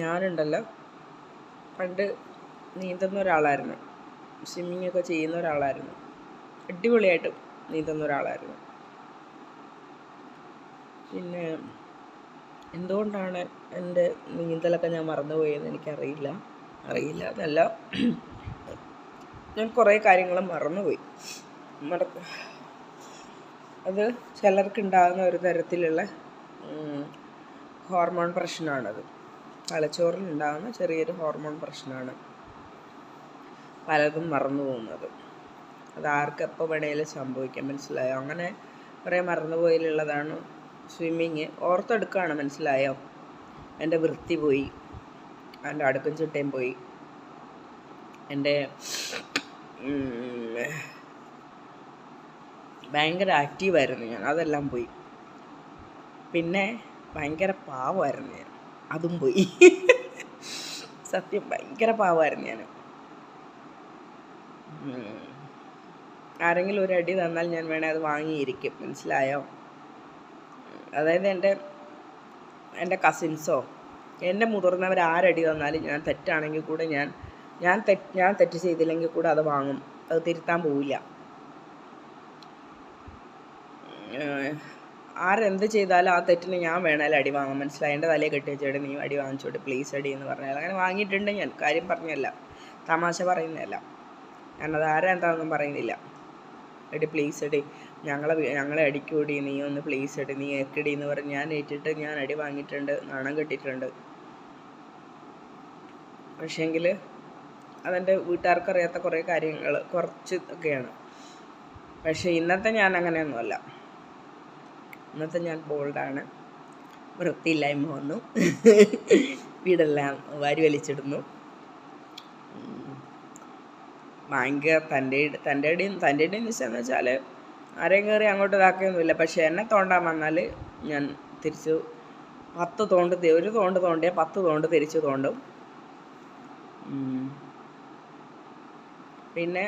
ഞാനുണ്ടല്ലോ പണ്ട് നീന്തുന്ന ഒരാളായിരുന്നു, സ്വിമ്മിങ് ഒക്കെ ചെയ്യുന്ന ഒരാളായിരുന്നു, അടിപൊളിയായിട്ട് നീന്തുന്ന ഒരാളായിരുന്നു. പിന്നെ എന്തുകൊണ്ടാണ് എൻ്റെ നീന്തലൊക്കെ ഞാൻ മറന്നുപോയെന്ന് എനിക്കറിയില്ല. എന്നല്ല, ഞാൻ കുറേ കാര്യങ്ങൾ മറന്നുപോയി. അത് ചിലർക്കുണ്ടാകുന്ന ഒരു തരത്തിലുള്ള ഹോർമോൺ പ്രശ്നമാണത്. തലച്ചോറിലുണ്ടാകുന്ന ചെറിയൊരു ഹോർമോൺ പ്രശ്നമാണ് പലതും മറന്നു പോകുന്നത്. അത് ആർക്കെപ്പോൾ വേണേലും സംഭവിക്കാം, മനസ്സിലായോ? അങ്ങനെ കുറേ മറന്നുപോയിലുള്ളതാണ് സ്വിമ്മിങ്. ഓർത്തെടുക്കുകയാണ്, മനസ്സിലായോ? എൻ്റെ വൃത്തി പോയി, എൻ്റെ അടുക്കും ചിട്ടയും പോയി, എൻ്റെ ഭയങ്കര ആക്റ്റീവായിരുന്നു ഞാൻ, അതെല്ലാം പോയി. പിന്നെ ഭയങ്കര പാവമായിരുന്നു ഞാൻ, അതും പോയി. സത്യം, ഭയങ്കര പാവമായിരുന്നു ഞാൻ. ആരെങ്കിലും ഒരു അടി തന്നാൽ ഞാൻ വേണേൽ അത് വാങ്ങിയിരിക്കും, മനസ്സിലായോ? അതായത് എൻ്റെ കസിൻസോ എൻ്റെ മുതിർന്നവർ ആരടി തന്നാലും ഞാൻ തെറ്റാണെങ്കിൽ കൂടെ ഞാൻ തെറ്റ് ചെയ്തില്ലെങ്കിൽ കൂടെ അത് വാങ്ങും, അത് തിരുത്താൻ പോവില്ല. ആരെന്ത് ചെയ്താലും ആ തെറ്റിന് ഞാൻ വേണേലും അടി വാങ്ങും, മനസ്സിലായി? എൻ്റെ തലയിൽ കെട്ടി വെച്ചോടെ നീ അടി വാങ്ങിച്ചോട്ട്, പ്ലീസ് അടി എന്ന് പറഞ്ഞാൽ അങ്ങനെ വാങ്ങിയിട്ടുണ്ട് ഞാൻ. കാര്യം പറഞ്ഞല്ല, തമാശ പറയുന്നതല്ല. ഞാനത് എന്താണെന്നും പറയുന്നില്ല. എടി പ്ലീസ് എടി, ഞങ്ങളെ അടിക്കൂടി, നീ ഒന്ന് പ്ലീസ് എടി, നീ ഏക്കടി എന്ന് പറഞ്ഞ് ഞാൻ ഏറ്റിട്ട് ഞാൻ അടി വാങ്ങിയിട്ടുണ്ട്, നാണം കെട്ടിയിട്ടുണ്ട്. പക്ഷേങ്കിൽ അതെൻ്റെ വീട്ടുകാർക്കറിയാത്ത കുറേ കാര്യങ്ങൾ കുറച്ച് ഒക്കെയാണ്. പക്ഷേ ഇന്നത്തെ ഞാൻ അങ്ങനെയൊന്നുമല്ല. ഇന്നത്തെ ഞാൻ ബോൾഡാണ്. വൃത്തിയില്ലായ്മ വന്നു, വീടെല്ലാം വാരി വലിച്ചിടുന്നു. ഭയങ്കര തൻ്റെ ഇടയെന്ന് വെച്ചാൽ ആരെയും കയറി അങ്ങോട്ട് ഇതാക്കിയൊന്നുമില്ല. പക്ഷേ എന്നെ തോണ്ടാൻ വന്നാൽ ഞാൻ തിരിച്ചു 10 തോണ്ട്, ഒരു തോണ്ട് തോണ്ടിയാൽ 10 തോണ്ട് തിരിച്ചു തോണ്ടും. പിന്നെ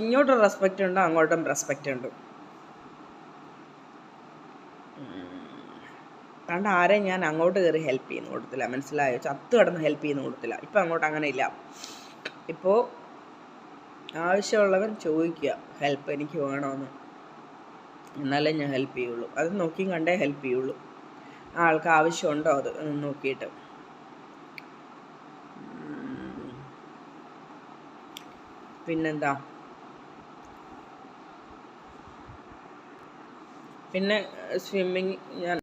ഇങ്ങോട്ടും റെസ്പെക്റ്റ് ഉണ്ട്, അങ്ങോട്ടും റെസ്പെക്റ്റ് ഉണ്ട്. അതുകൊണ്ട് ആരെയും ഞാൻ അങ്ങോട്ട് കയറി ഹെൽപ്പ് ചെയ്യുന്ന കൊടുത്തില്ല, മനസ്സിലായോ? ചത്തു കിടന്ന് ഹെൽപ്പ് ചെയ്യുന്ന കൊടുത്തില്ല. ഇപ്പം അങ്ങോട്ട് അങ്ങനെ ഇല്ല. ഇപ്പോൾ ആവശ്യമുള്ളവൻ ചോദിക്കുക ഹെൽപ്പ് എനിക്ക് വേണമെന്ന്, എന്നാലേ ഞാൻ ഹെൽപ്പ് ചെയ്യുള്ളൂ. അത് നോക്കിയും കണ്ടേ ഹെൽപ്പ് ചെയ്യുള്ളൂ. ആ ആൾക്ക് ആവശ്യമുണ്ടോ അത് നോക്കിയിട്ട്. പിന്നെന്താ, പിന്നെ സ്വിമ്മിങ് ഞാൻ